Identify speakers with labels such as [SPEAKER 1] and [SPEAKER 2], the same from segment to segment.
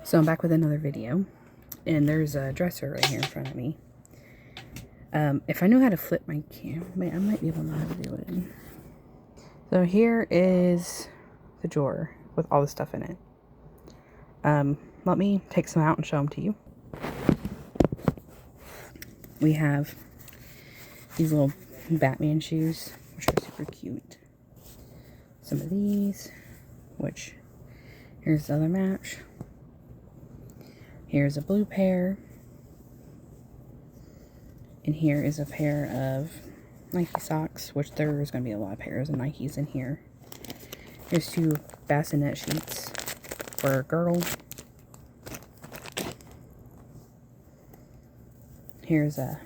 [SPEAKER 1] So I'm back with another video, and there's a dresser right here in front of me. If I knew how to flip my camera, I might be able to know how to do it. So here is the drawer with all the stuff in it. Let me take some out and show them to you. We have these little Batman shoes, which are super cute. Some of these, which, here's the other match. Here's a blue pair. And here is a pair of Nike socks, which there's going to be a lot of pairs of Nikes in here. Here's two bassinet sheets for a girl. Here's a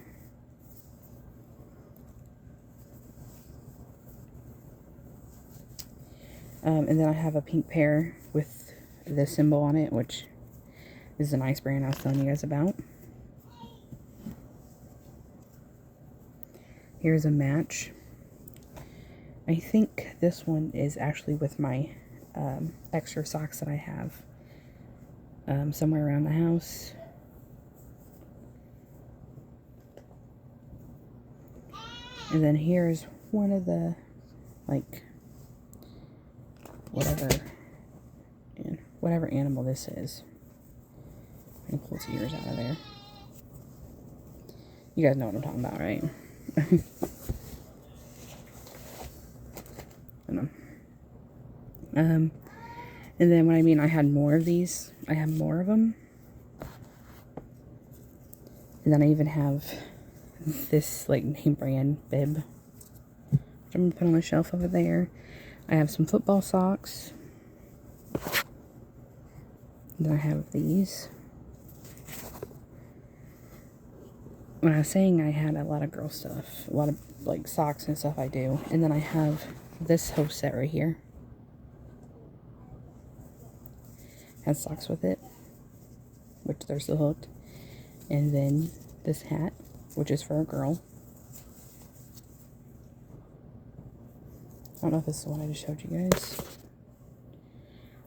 [SPEAKER 1] and then I have a pink pair with the symbol on it, which is a nice brand I was telling you guys about. Here's a match. I think this one is actually with my extra socks that I have somewhere around the house. And then here's one of the, like, whatever animal this is. I'm gonna pull its ears out of there. You guys know what I'm talking about, right? And then when I mean I had more of these, I have more of them. And then I even have this, like, name brand bib, which I'm gonna put on the shelf over there. I have some football socks. And then I have these. When I was saying I had a lot of girl stuff, a lot of, like, socks and stuff I do. And then I have this whole set right here. Has socks with it, which they're still hooked. And then this hat, which is for a girl. I don't know if this is the one I just showed you guys.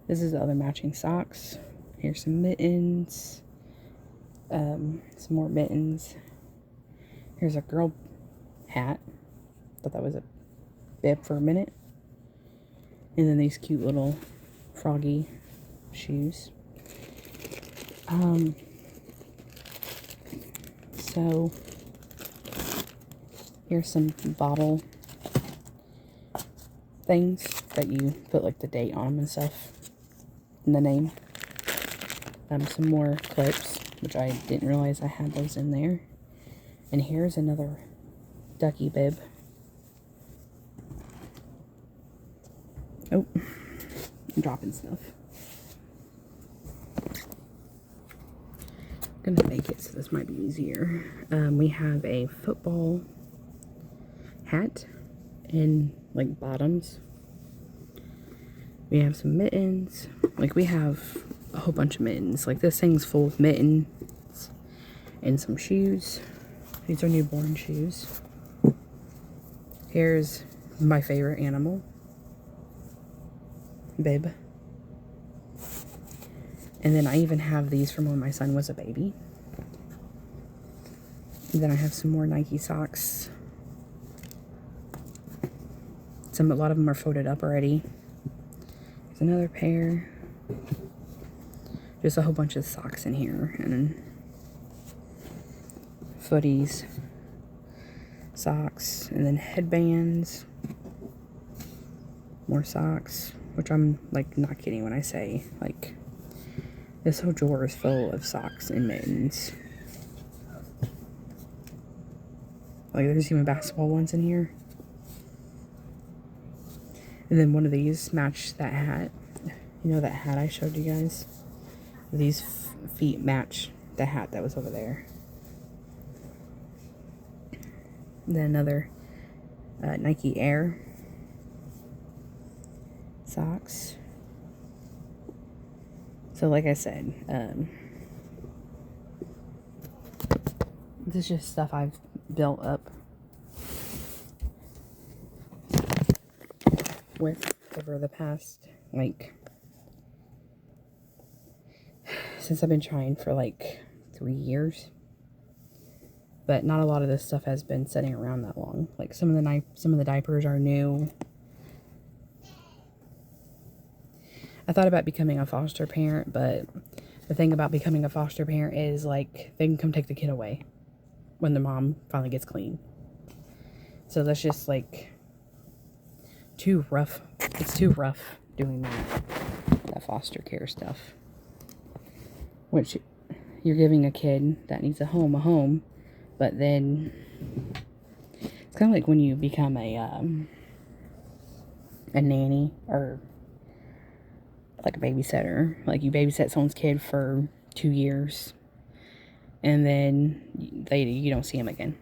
[SPEAKER 1] This is the other matching socks. Here's some mittens. Some more mittens. Here's a girl hat. Thought that was a bib for a minute. And then these cute little froggy shoes. So here's some bottle things that you put, like, the date on them and stuff, and the name. Some more clips, which I didn't realize I had those in there. And here's another ducky bib. Oh, I'm dropping stuff. I'm gonna make it so this might be easier. We have a football hat in, like, bottoms. We have some mittens. Like, we have a whole bunch of mittens. Like, this thing's full of mittens and some shoes. These are newborn shoes. Here's my favorite animal, bib. And then I even have these from when my son was a baby. And then I have some more Nike socks. A lot of them are folded up already. There's another pair. Just a whole bunch of socks in here. And footies. Socks. And then headbands. More socks. Which I'm, like, not kidding when I say, like, this whole drawer is full of socks and mittens. Like, there's even basketball ones in here. And then one of these match that hat. You know that hat I showed you guys? These feet match the hat that was over there. And then another Nike Air socks. So, like I said, this is just stuff I've built up with over the past, like, since I've been trying for like 3 years. But not a lot of this stuff has been sitting around that long. Like some of the diapers are new. I thought about becoming a foster parent, but the thing about becoming a foster parent is like they can come take the kid away when the mom finally gets clean. So that's just like too rough. It's too rough doing that foster care stuff. Which you're giving a kid that needs a home, but then it's kind of like when you become a nanny or like a babysitter. Like you babysit someone's kid for 2 years and then you don't see him again.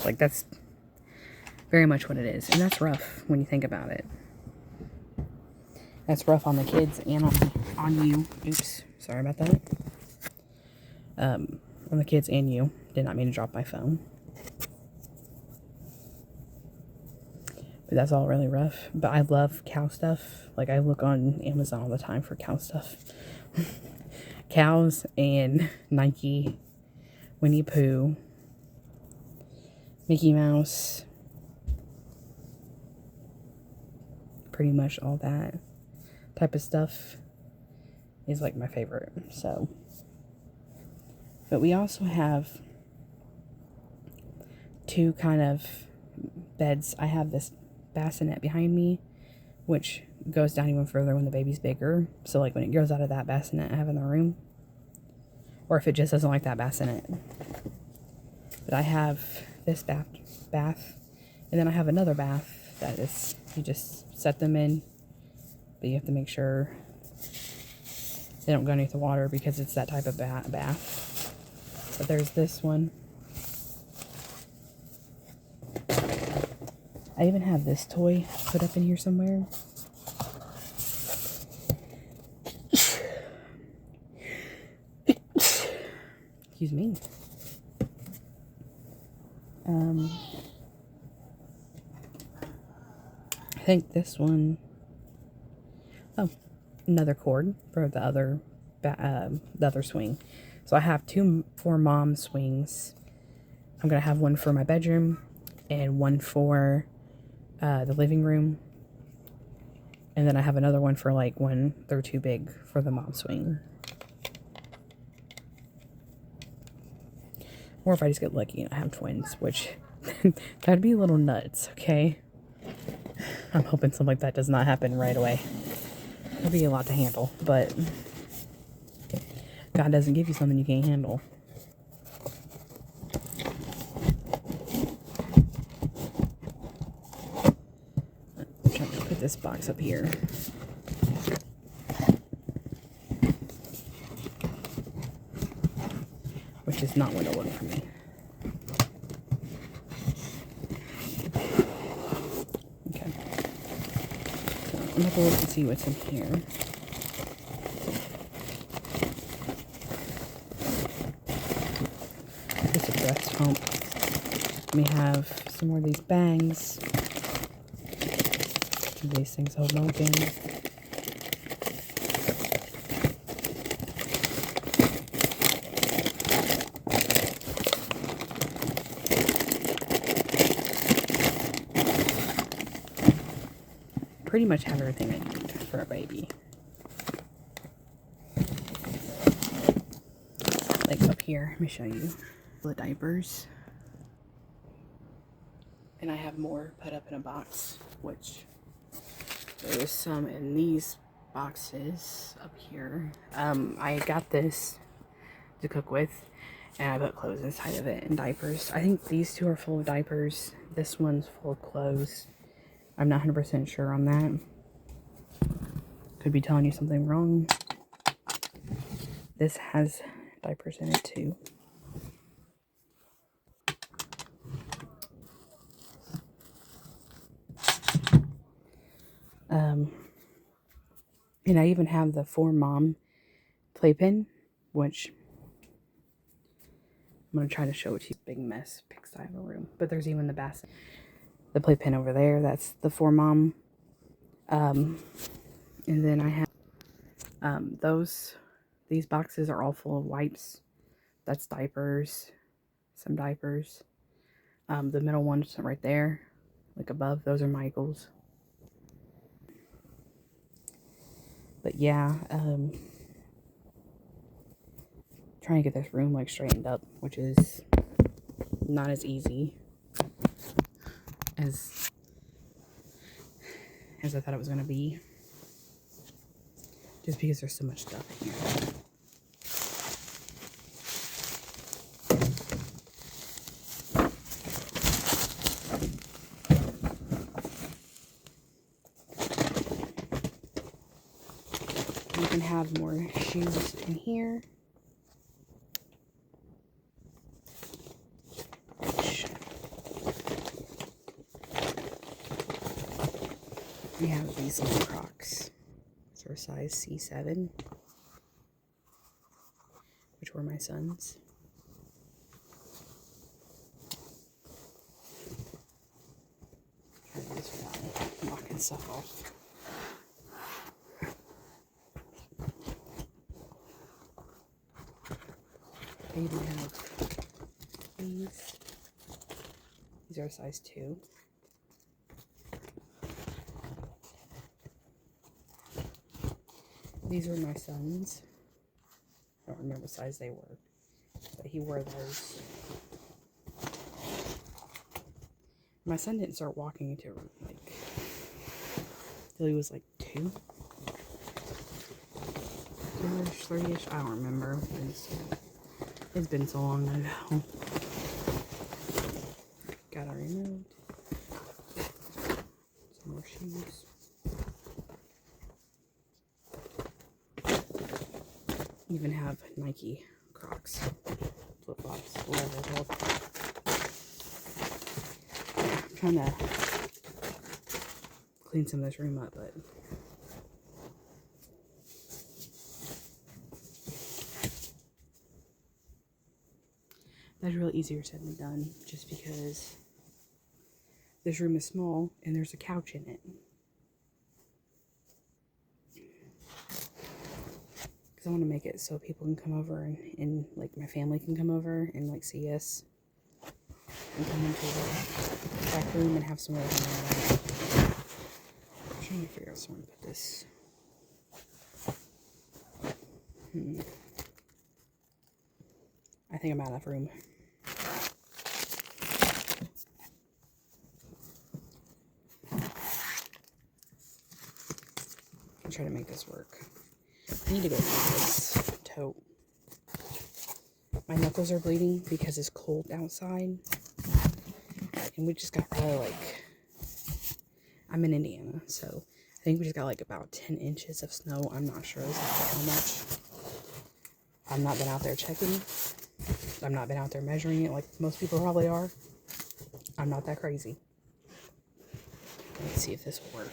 [SPEAKER 1] Like that's very much what it is. And that's rough when you think about it. That's rough on the kids and on you. Oops, sorry about that. On the kids and you. Did not mean to drop my phone. But that's all really rough. But I love cow stuff. Like I look on Amazon all the time for cow stuff. Cows and Nike, Winnie Pooh, Mickey Mouse. Pretty much all that type of stuff is like my favorite. So, but we also have 2 kind of beds. I have this bassinet behind me, which goes down even further when the baby's bigger. So like when it grows out of that bassinet I have in the room, or if it just doesn't like that bassinet. But I have this bath, and then I have another bath that is, you just set them in, but you have to make sure they don't go underneath the water because it's that type of bath. But there's this one. I even have this toy put up in here somewhere. Excuse me. I think this one. Oh, another cord for the other swing. So I have 2 for mom swings. I'm gonna have one for my bedroom and one for the living room, and then I have another one for like when they're too big for the mom swing, or if I just get lucky and I have twins, which that'd be a little nuts. Okay, I'm hoping something like that does not happen right away. It'll be a lot to handle, but God doesn't give you something you can't handle. This box up here. Which is not going to work for me. Okay. So I'm going to look and see what's in here. Just a breast pump. We have some more of these bangs. These things hold milking. Pretty much have everything I need for a baby. Like up here, let me show you the diapers. And I have more put up in a box, which there's some in these boxes up here. I got this to cook with, and I put clothes inside of it and diapers. I think these 2 are full of diapers. This one's full of clothes. I'm not 100% sure on that. Could be telling you something wrong. This has diapers in it too. And I even have the For Mom playpen, which I'm going to try to show it to you. Big mess, pigsty of a room. But there's even the basket. The playpen over there, that's the For Mom. And then I have those These boxes are all full of wipes. That's diapers, some diapers. The middle ones right there, like above, those are Michael's. But yeah, trying to get this room like straightened up, which is not as easy as I thought it was gonna be. Just because there's so much stuff in here. You can have more shoes in here. We have these little Crocs. These are size C7, which were my son's. Try to do this without knocking stuff off. I even have these. These are size 2. These were my son's. I don't remember what size they were, but he wore those. My son didn't start walking until he was like 2. 2-ish, 3-ish, I don't remember. It's been so long ago. Got it removed. Some more shoes. Even have Nike Crocs, flip-flops, whatever they're called. I'm trying to clean some of this room up, but that's really easier said than done, just because this room is small and there's a couch in it. I want to make it so people can come over and like my family can come over and like see us and come into the back room and have some more time. I'm trying to figure out somewhere to put this. I think I'm out of room. I'll try to make this work. I need to go through this tote. My knuckles are bleeding because it's cold outside. And we just got probably I'm in Indiana, so I think we just got about 10 inches of snow. I'm not sure exactly how much. I've not been out there checking. I've not been out there measuring it like most people probably are. I'm not that crazy. Let's see if this will work.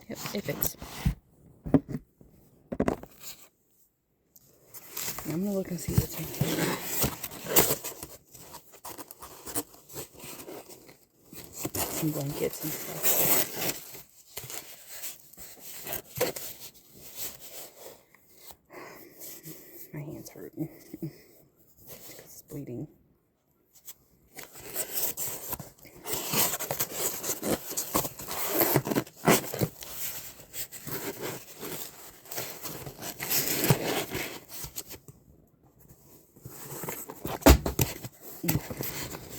[SPEAKER 1] Yep, it fits. I'm gonna look and see what's in here. Some blankets and stuff. My hand's hurting because it's bleeding.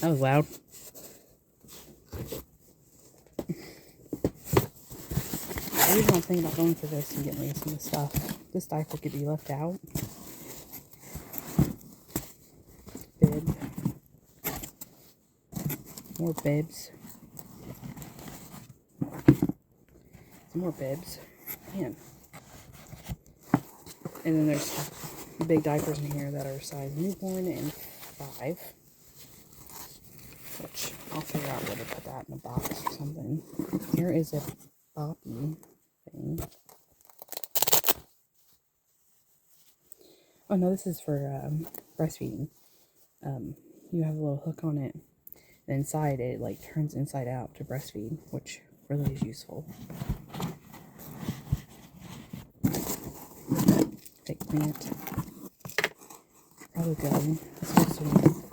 [SPEAKER 1] That was loud. I was not thinking about going for this and getting rid of some of the stuff. This diaper could be left out. Bib. More bibs. Some more bibs. Man. And then there's big diapers in here that are size newborn and 5. Which I'll figure out where to put that in a box or something. Here is a boppy thing. Oh no, this is for breastfeeding. You have a little hook on it. And inside it turns inside out to breastfeed, which really is useful. Fake plant. Probably good. Let's do some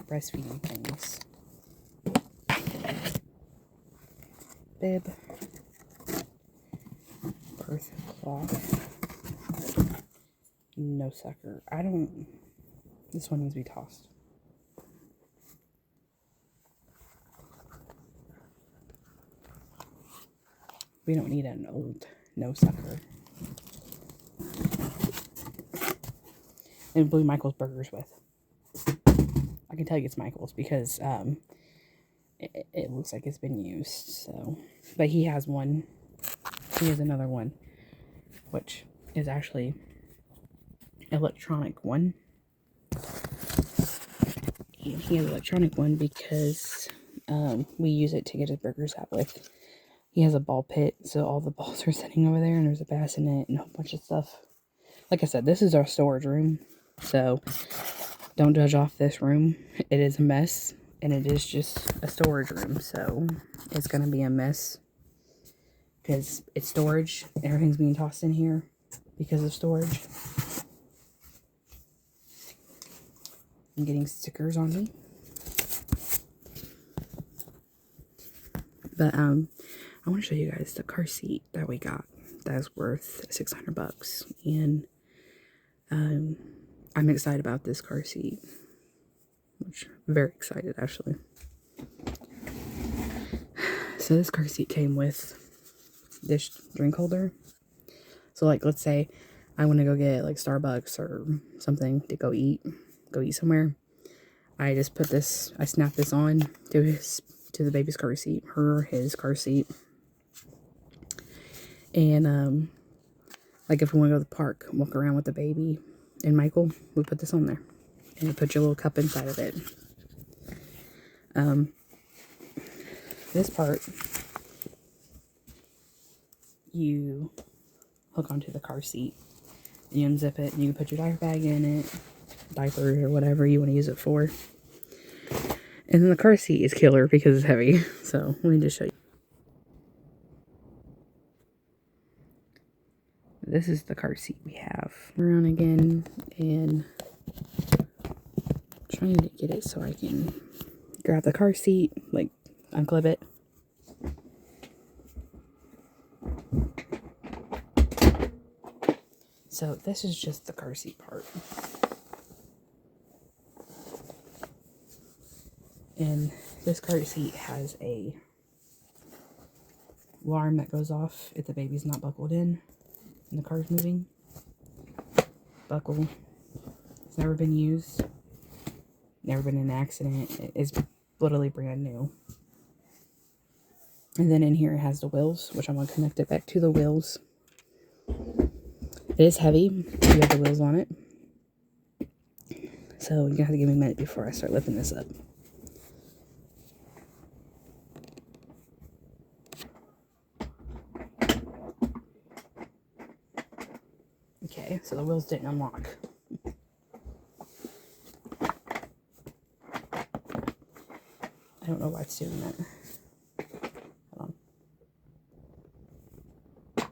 [SPEAKER 1] breastfeeding things. Bib. Birth cloth. No sucker. This one needs to be tossed. We don't need an old no sucker. And Blue Michael's Burgers with. I can tell you it's Michael's because it looks like it's been used. So, but he has one. He has another one, which is actually electronic one. He has an electronic one because we use it to get his burgers out with. He has a ball pit, so all the balls are sitting over there, and there's a bassinet and a whole bunch of stuff. Like I said, this is our storage room, so don't judge off this room. It is a mess, and it is just a storage room, so it's going to be a mess because it's storage. Everything's being tossed in here because of storage. I'm getting stickers on me. But I want to show you guys the car seat that we got. That is worth $600, and I'm excited about this car seat. Which I'm very excited, actually. So this car seat came with this drink holder. So like, let's say I want to go get like Starbucks or something to go eat somewhere. I just put this, I snap this on to the baby's car seat, his car seat. And like if we want to go to the park, walk around with the baby and Michael, we put this on there. And you put your little cup inside of it. This part, you hook onto the car seat. You unzip it, and you can put your diaper bag in it, diapers or whatever you want to use it for. And then the car seat is killer because it's heavy. So let me just show you. This is the car seat we have. Around again, and I'm trying to get it so I can grab the car seat, like unclip it. So this is just the car seat part. And this car seat has a alarm that goes off if the baby's not buckled in and the car's moving. Buckle. It's never been used. Never been in an accident. It's literally brand new. And then in here it has the wheels, which I'm going to connect it back to the wheels. It is heavy. You have the wheels on it. So you're going to have to give me a minute before I start lifting this up. Okay, so the wheels didn't unlock. I don't know why it's doing that. Hold on.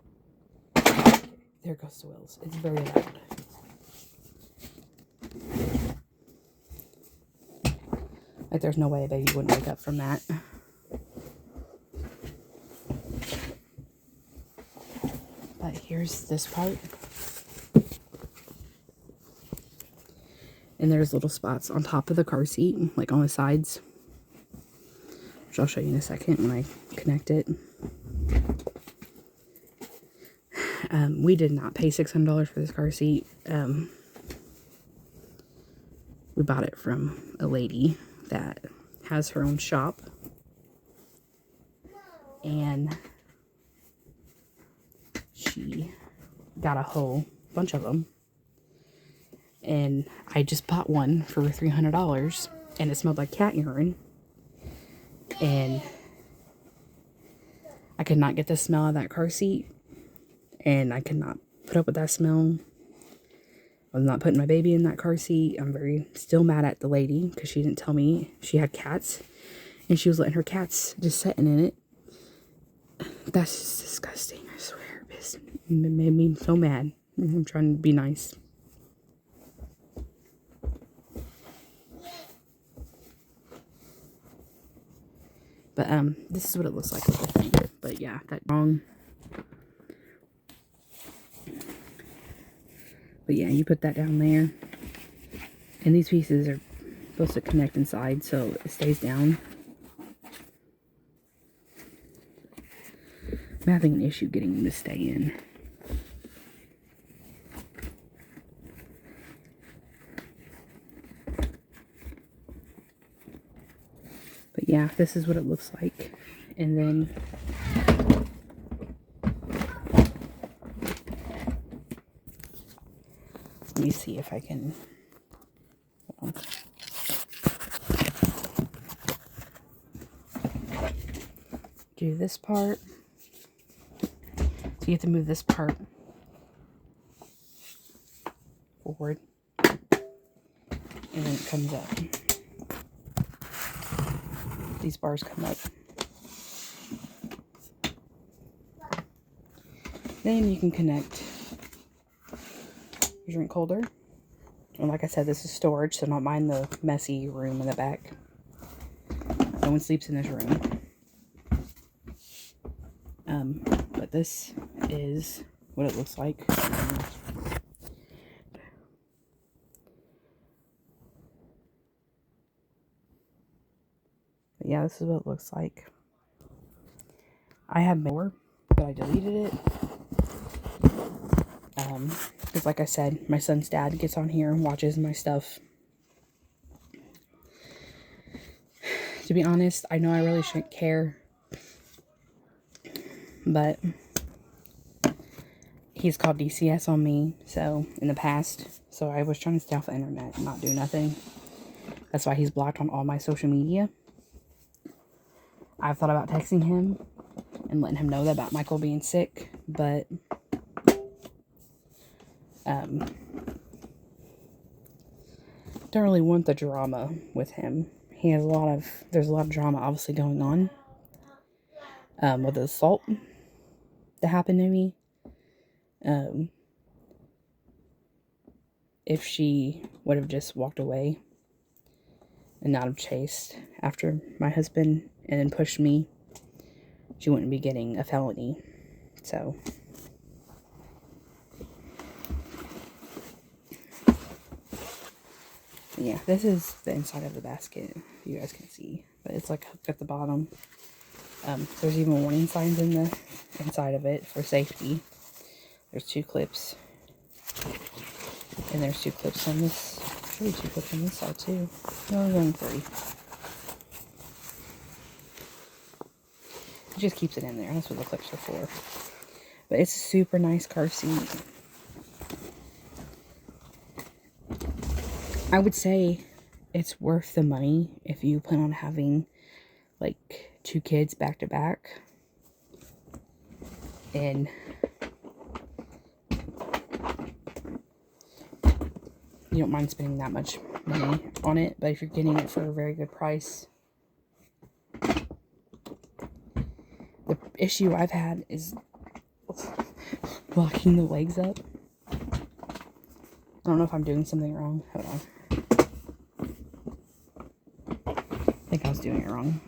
[SPEAKER 1] Okay, there goes the wheels. It's very loud. Like there's no way a baby wouldn't wake up from that. But here's this part. And there's little spots on top of the car seat, like on the sides, which I'll show you in a second when I connect it. We did not pay $600 for this car seat. We bought it from a lady that has her own shop. And she got a whole bunch of them. And I just bought one for $300, and it smelled like cat urine. And I could not get the smell of that car seat, and I could not put up with that smell. I was not putting my baby in that car seat. I'm still mad at the lady because she didn't tell me she had cats, and she was letting her cats just sitting in it. That's just disgusting, I swear. It made me so mad. I'm trying to be nice. But this is what it looks like with the thing. But yeah, that wrong. But yeah, you put that down there. And these pieces are supposed to connect inside so it stays down. I'm having an issue getting them to stay in. But yeah, this is what it looks like. And then let me see if I can do this part. So you have to move this part forward. And then it comes up. These bars come up. Then you can connect your drink holder. And like I said, this is storage, so don't mind the messy room in the back. No one sleeps in this room. But this is what it looks like. But yeah, this is what it looks like. I had more, but I deleted it. Because like I said, my son's dad gets on here and watches my stuff. To be honest, I know I really shouldn't care. But he's called DCS on me, so, in the past. So I was trying to stay off the internet and not do nothing. That's why he's blocked on all my social media. I've thought about texting him and letting him know that about Michael being sick, but don't really want the drama with him. There's a lot of drama obviously going on with the assault that happened to me. If she would have just walked away and not have chased after my husband and then pushed me, she wouldn't be getting a felony. So yeah, this is the inside of the basket, if you guys can see. But it's like hooked at the bottom. There's even warning signs in the inside of it for safety. There's 2 clips. And there's 2 clips on this. Actually 2 clips on this side too. No, there's only 3. It just keeps it in there. That's what the clips are for. But it's a super nice car seat. I would say it's worth the money if you plan on having like 2 kids back to back. And you don't mind spending that much money on it, but if you're getting it for a very good price. The issue I've had is locking the legs up. I don't know if I'm doing something wrong. Hold on. I think I was doing it wrong.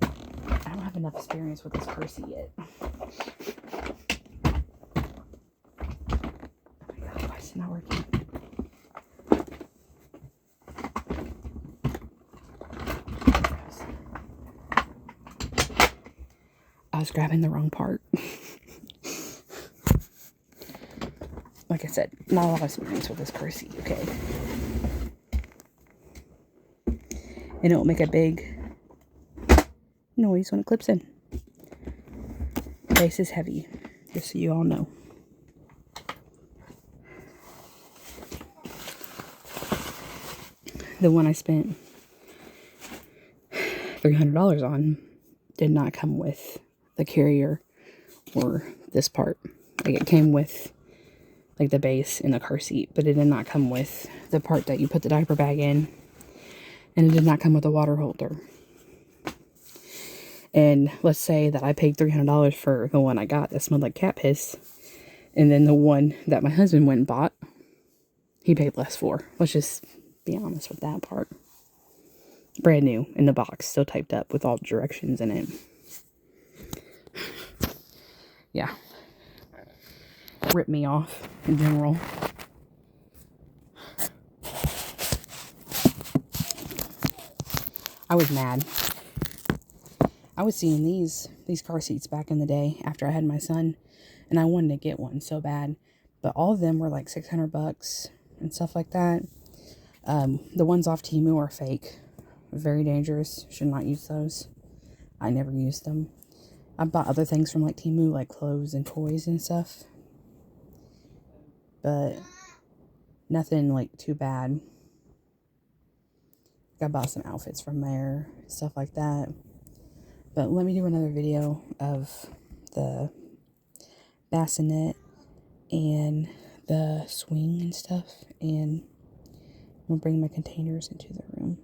[SPEAKER 1] I don't have enough experience with this car seat yet. Why is it not working? I was grabbing the wrong part. Like I said, not a lot of experience with this car seat, okay? And it will make a big noise when it clips in. Base is heavy, just so you all know. The one I spent $300 on did not come with the carrier or this part. Like, it came with like the base in the car seat, but it did not come with the part that you put the diaper bag in, and it did not come with a water holder. And let's say that I paid $300 for the one I got that smelled like cat piss. And then the one that my husband went and bought, he paid less for. Let's just be honest with that part. Brand new in the box, still typed up with all the directions in it. Yeah. Ripped me off in general. I was mad. I was seeing these car seats back in the day after I had my son, and I wanted to get one so bad. But all of them were like $600 and stuff like that. The ones off Temu are fake. Very dangerous. Should not use those. I never used them. I bought other things from like Temu, like clothes and toys and stuff. But nothing like too bad. I bought some outfits from there, stuff like that. But let me do another video of the bassinet and the swing and stuff. And I'm going to bring my containers into the room.